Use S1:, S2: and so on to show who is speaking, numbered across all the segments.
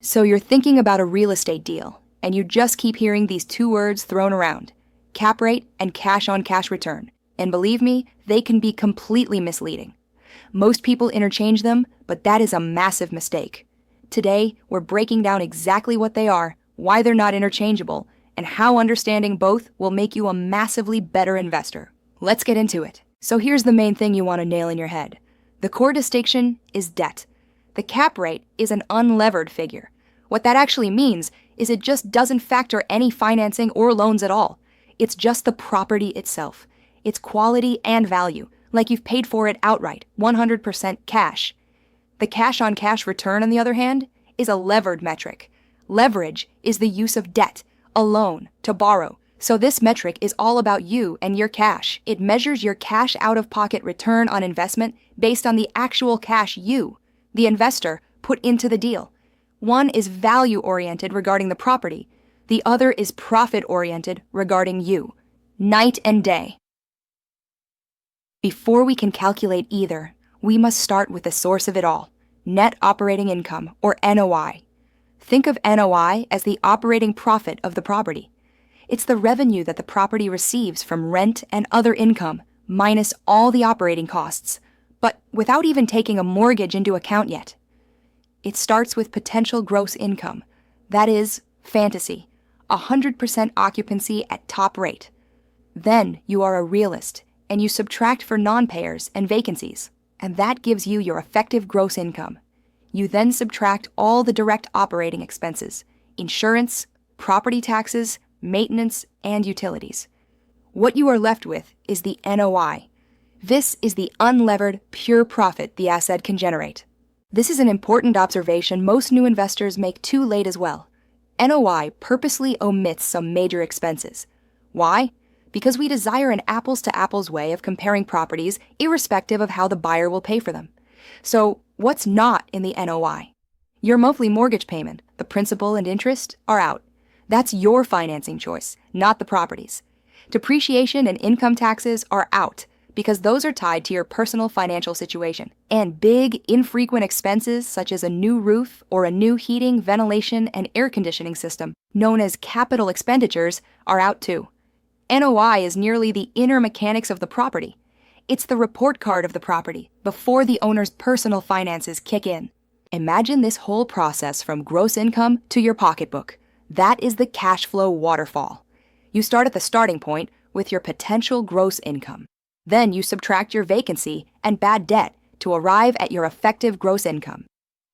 S1: So you're thinking about a real estate deal, and you just keep hearing these two words thrown around: cap rate and cash-on-cash return. And believe me, they can be completely misleading. Most people interchange them, but that is a massive mistake. Today, we're breaking down exactly what they are, why they're not interchangeable, and how understanding both will make you a massively better investor. Let's get into it. So here's the main thing you want to nail in your head. The core distinction is debt. The cap rate is an unlevered figure. What that actually means is it just doesn't factor any financing or loans at all. It's just the property itself. Its quality and value, like you've paid for it outright, 100% cash. The cash-on-cash return, on the other hand, is a levered metric. Leverage is the use of debt, a loan, to borrow. So this metric is all about you and your cash. It measures your cash out-of-pocket return on investment based on the actual cash you, the investor, put into the deal. One is value-oriented regarding the property. The other is profit-oriented regarding you. Night and day. Before we can calculate either, we must start with the source of it all: net operating income, or NOI. Think of NOI as the operating profit of the property. It's the revenue that the property receives from rent and other income, minus all the operating costs, but without even taking a mortgage into account yet. It starts with potential gross income. That is, fantasy, 100% occupancy at top rate. Then you are a realist, and you subtract for non-payers and vacancies, and that gives you your effective gross income. You then subtract all the direct operating expenses: insurance, property taxes, maintenance, and utilities. What you are left with is the NOI. This is the unlevered, pure profit the asset can generate. This is an important observation most new investors make too late as well. NOI purposely omits some major expenses. Why? Because we desire an apples-to-apples way of comparing properties irrespective of how the buyer will pay for them. So, what's not in the NOI? Your monthly mortgage payment, the principal and interest, are out. That's your financing choice, not the property's. Depreciation and income taxes are out, because those are tied to your personal financial situation. And big, infrequent expenses such as a new roof or a new heating, ventilation, and air conditioning system, known as capital expenditures, are out too. NOI is nearly the inner mechanics of the property. It's the report card of the property before the owner's personal finances kick in. Imagine this whole process from gross income to your pocketbook. That is the cash flow waterfall. You start at the starting point with your potential gross income. Then you subtract your vacancy and bad debt to arrive at your effective gross income.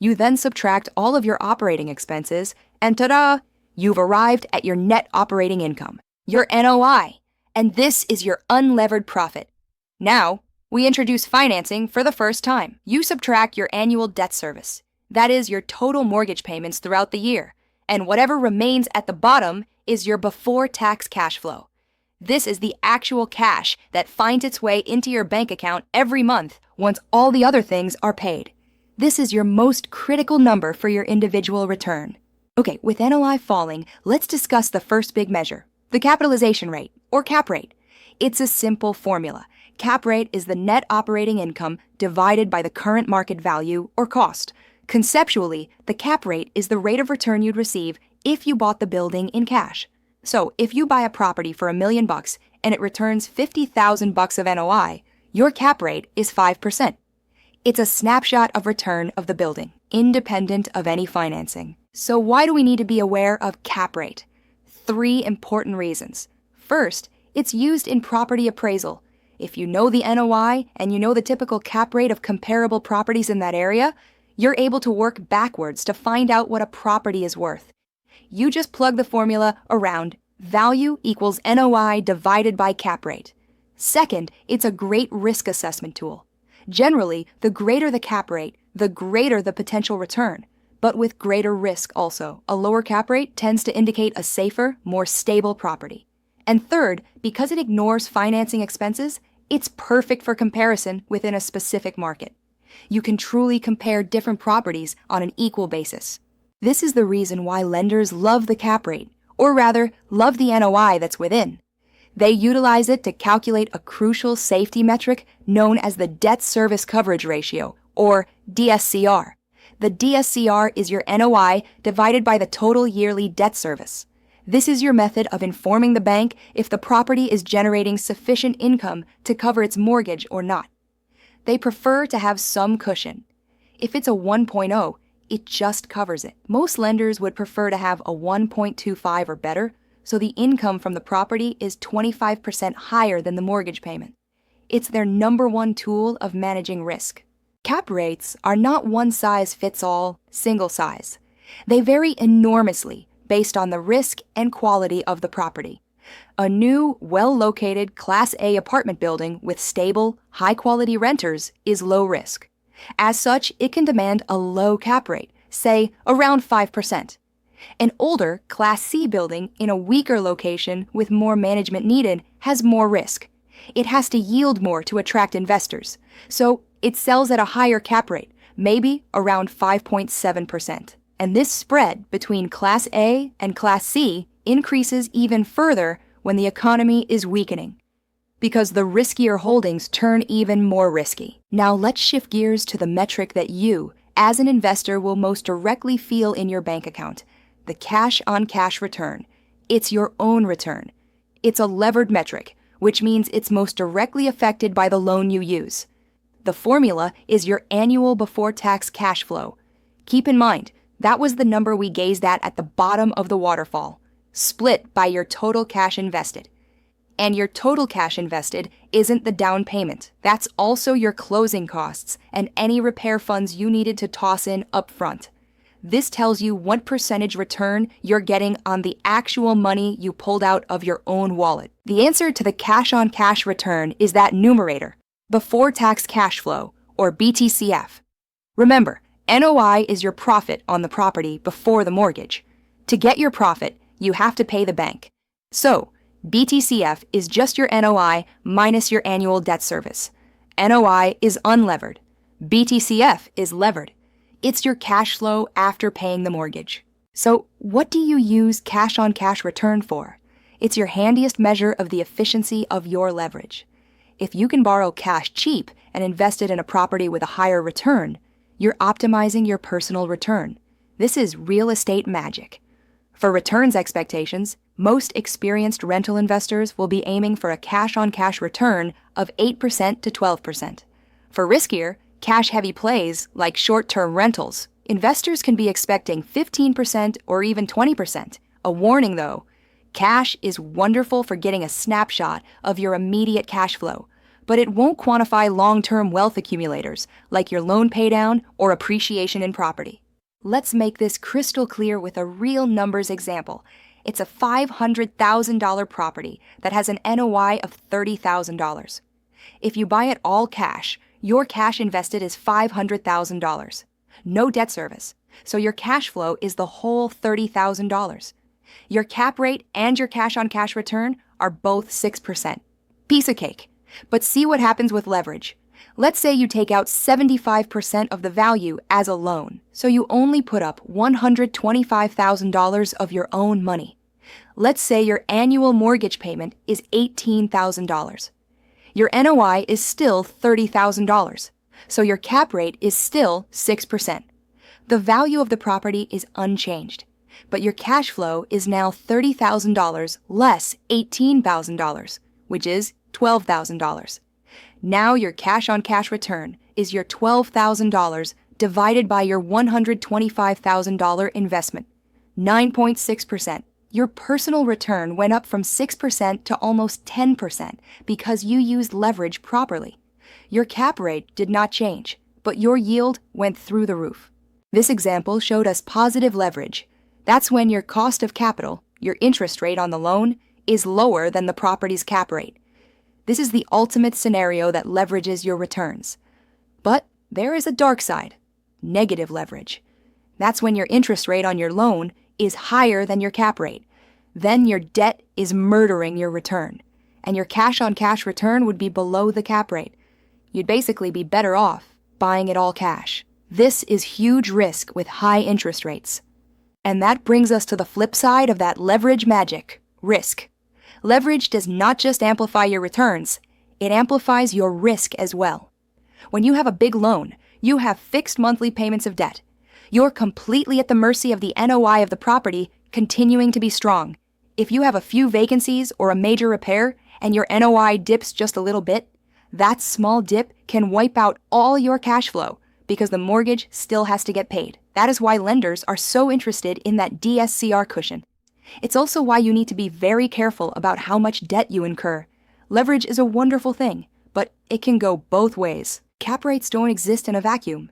S1: You then subtract all of your operating expenses, and ta-da! You've arrived at your net operating income, your NOI. And this is your unlevered profit. Now, we introduce financing for the first time. You subtract your annual debt service. That is your total mortgage payments throughout the year. And whatever remains at the bottom is your before-tax cash flow. This is the actual cash that finds its way into your bank account every month once all the other things are paid. This is your most critical number for your individual return. Okay, with NOI falling, let's discuss the first big measure, the capitalization rate, or cap rate. It's a simple formula. Cap rate is the net operating income divided by the current market value, or cost. Conceptually, the cap rate is the rate of return you'd receive if you bought the building in cash. So, if you buy a property for $1 million and it returns $50,000 of NOI, your cap rate is 5%. It's a snapshot of return of the building, independent of any financing. So why do we need to be aware of cap rate? 3 important reasons. First, it's used in property appraisal. If you know the NOI and you know the typical cap rate of comparable properties in that area, you're able to work backwards to find out what a property is worth. You just plug the formula around value equals NOI divided by cap rate. Second, it's a great risk assessment tool. Generally, the greater the cap rate, the greater the potential return, but with greater risk also. A lower cap rate tends to indicate a safer, more stable property. And third, because it ignores financing expenses, it's perfect for comparison within a specific market. You can truly compare different properties on an equal basis. This is the reason why lenders love the cap rate, or rather, love the NOI that's within. They utilize it to calculate a crucial safety metric known as the debt service coverage ratio, or DSCR. The DSCR is your NOI divided by the total yearly debt service. This is your method of informing the bank if the property is generating sufficient income to cover its mortgage or not. They prefer to have some cushion. If it's a 1.0, it just covers it. Most lenders would prefer to have a 1.25 or better, so the income from the property is 25% higher than the mortgage payment. It's their number one tool of managing risk. Cap rates are not one-size-fits-all, single size. They vary enormously based on the risk and quality of the property. A new, well-located Class A apartment building with stable, high-quality renters is low risk. As such, it can demand a low cap rate, say around 5%. An older Class C building in a weaker location with more management needed has more risk. It has to yield more to attract investors, so it sells at a higher cap rate, maybe around 5.7%. And this spread between Class A and Class C increases even further when the economy is weakening, because the riskier holdings turn even more risky. Now let's shift gears to the metric that you, as an investor, will most directly feel in your bank account, the cash-on-cash return. It's your own return. It's a levered metric, which means it's most directly affected by the loan you use. The formula is your annual before-tax cash flow. Keep in mind, that was the number we gazed at the bottom of the waterfall, split by your total cash invested. And your total cash invested isn't the down payment. That's also your closing costs and any repair funds you needed to toss in up front. This tells you what percentage return you're getting on the actual money you pulled out of your own wallet. The answer to the cash-on-cash return is that numerator, before-tax cash flow, or BTCF. Remember, NOI is your profit on the property before the mortgage. To get your profit, you have to pay the bank. So, BTCF is just your NOI minus your annual debt service. NOI is unlevered. BTCF is levered. It's your cash flow after paying the mortgage. So, what do you use cash-on-cash return for? It's your handiest measure of the efficiency of your leverage. If you can borrow cash cheap and invest it in a property with a higher return, you're optimizing your personal return. This is real estate magic. For returns expectations, most experienced rental investors will be aiming for a cash-on-cash return of 8% to 12%. For riskier, cash-heavy plays like short-term rentals, investors can be expecting 15% or even 20%. A warning though, cash is wonderful for getting a snapshot of your immediate cash flow, but it won't quantify long-term wealth accumulators like your loan paydown or appreciation in property. Let's make this crystal clear with a real numbers example. It's a $500,000 property that has an NOI of $30,000. If you buy it all cash, your cash invested is $500,000. No debt service, so your cash flow is the whole $30,000. Your cap rate and your cash-on-cash return are both 6%. Piece of cake. But see what happens with leverage. Let's say you take out 75% of the value as a loan, so you only put up $125,000 of your own money. Let's say your annual mortgage payment is $18,000. Your NOI is still $30,000, so your cap rate is still 6%. The value of the property is unchanged, but your cash flow is now $30,000 less $18,000, which is $12,000. Now your cash-on-cash return is your $12,000 divided by your $125,000 investment, 9.6%. Your personal return went up from 6% to almost 10% because you used leverage properly. Your cap rate did not change, but your yield went through the roof. This example showed us positive leverage. That's when your cost of capital, your interest rate on the loan, is lower than the property's cap rate. This is the ultimate scenario that leverages your returns. But there is a dark side, negative leverage. That's when your interest rate on your loan is higher than your cap rate. Then your debt is murdering your return, and your cash-on-cash return would be below the cap rate. You'd basically be better off buying it all cash. This is huge risk with high interest rates. And that brings us to the flip side of that leverage magic, risk. Leverage does not just amplify your returns, it amplifies your risk as well. When you have a big loan, you have fixed monthly payments of debt. You're completely at the mercy of the NOI of the property continuing to be strong. If you have a few vacancies or a major repair and your NOI dips just a little bit, that small dip can wipe out all your cash flow because the mortgage still has to get paid. That is why lenders are so interested in that DSCR cushion. It's also why you need to be very careful about how much debt you incur. Leverage is a wonderful thing, but it can go both ways. Cap rates don't exist in a vacuum.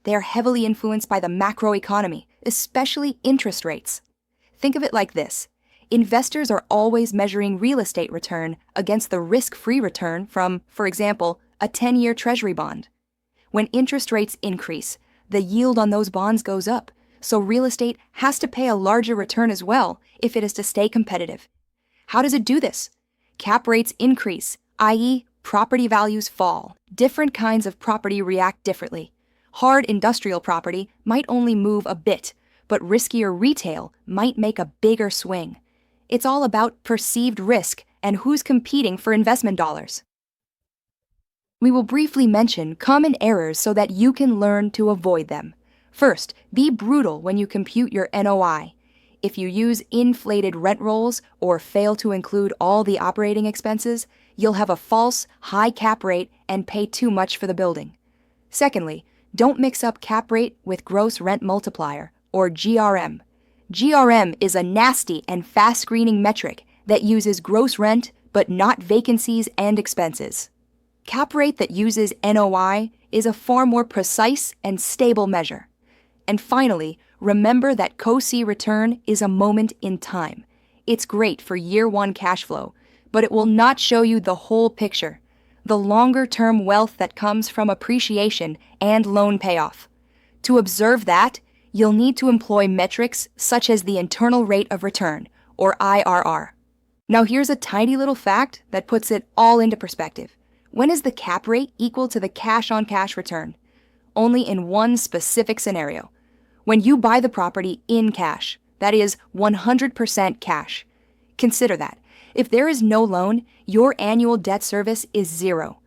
S1: They are heavily influenced by the macroeconomy, especially interest rates. Think of it like this. Investors are always measuring real estate return against the risk-free return from, for example, a 10-year treasury bond. When interest rates increase, the yield on those bonds goes up, so real estate has to pay a larger return as well if it is to stay competitive. How does it do this? Cap rates increase, i.e., property values fall. Different kinds of property react differently. Hard industrial property might only move a bit, but riskier retail might make a bigger swing. It's all about perceived risk and who's competing for investment dollars. We will briefly mention common errors so that you can learn to avoid them. First, be brutal when you compute your NOI. If you use inflated rent rolls or fail to include all the operating expenses, you'll have a false, high cap rate and pay too much for the building. Secondly, don't mix up cap rate with gross rent multiplier, or GRM. GRM is a nasty and fast screening metric that uses gross rent but not vacancies and expenses. Cap rate that uses NOI is a far more precise and stable measure. And finally, remember that CO-C return is a moment in time. It's great for year one cash flow, but it will not show you the whole picture, the longer-term wealth that comes from appreciation and loan payoff. To observe that, you'll need to employ metrics such as the internal rate of return, or IRR. Now here's a tiny little fact that puts it all into perspective. When is the cap rate equal to the cash-on-cash return? Only in one specific scenario. When you buy the property in cash, that is 100% cash. Consider that. If there is no loan, your annual debt service is zero.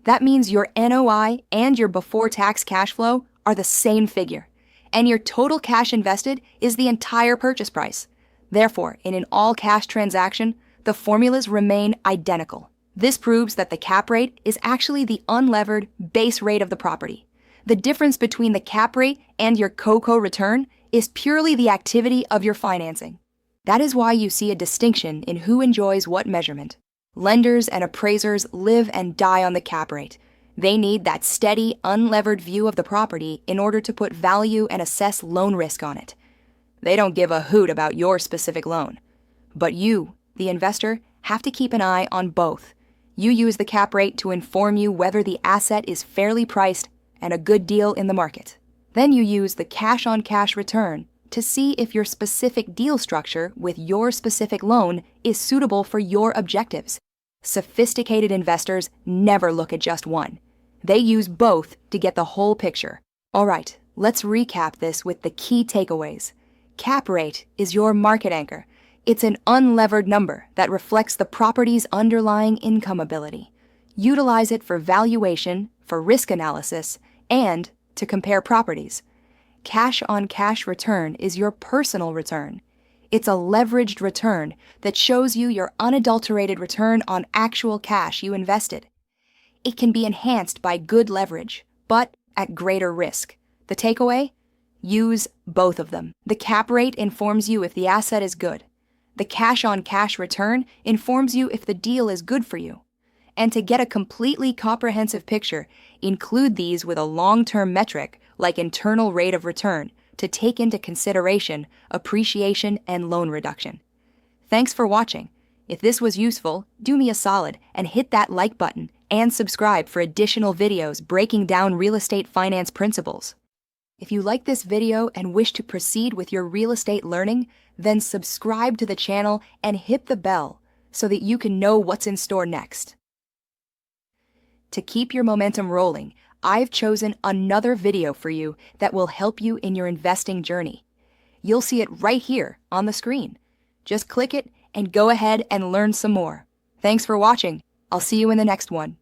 S1: That means your NOI and your before-tax cash flow are the same figure, and your total cash invested is the entire purchase price. Therefore, in an all-cash transaction, the formulas remain identical. This proves that the cap rate is actually the unlevered base rate of the property. The difference between the cap rate and your COCO return is purely the activity of your financing. That is why you see a distinction in who enjoys what measurement. Lenders and appraisers live and die on the cap rate. They need that steady, unlevered view of the property in order to put value and assess loan risk on it. They don't give a hoot about your specific loan. But you, the investor, have to keep an eye on both. You use the cap rate to inform you whether the asset is fairly priced and a good deal in the market. Then you use the cash-on-cash return to see if your specific deal structure with your specific loan is suitable for your objectives. Sophisticated investors never look at just one. They use both to get the whole picture. All right, let's recap this with the key takeaways. Cap rate is your market anchor. It's an unlevered number that reflects the property's underlying income ability. Utilize it for valuation, for risk analysis, and to compare properties. Cash-on-cash return is your personal return. It's a leveraged return that shows you your unadulterated return on actual cash you invested. It can be enhanced by good leverage, but at greater risk. The takeaway? Use both of them. The cap rate informs you if the asset is good. The cash-on-cash return informs you if the deal is good for you. And to get a completely comprehensive picture, include these with a long-term metric like internal rate of return to take into consideration appreciation and loan reduction. Thanks for watching. If this was useful, do me a solid and hit that like button and subscribe for additional videos breaking down real estate finance principles. If you like this video and wish to proceed with your real estate learning, then subscribe to the channel and hit the bell so that you can know what's in store next. To keep your momentum rolling, I've chosen another video for you that will help you in your investing journey. You'll see it right here on the screen. Just click it and go ahead and learn some more. Thanks for watching. I'll see you in the next one.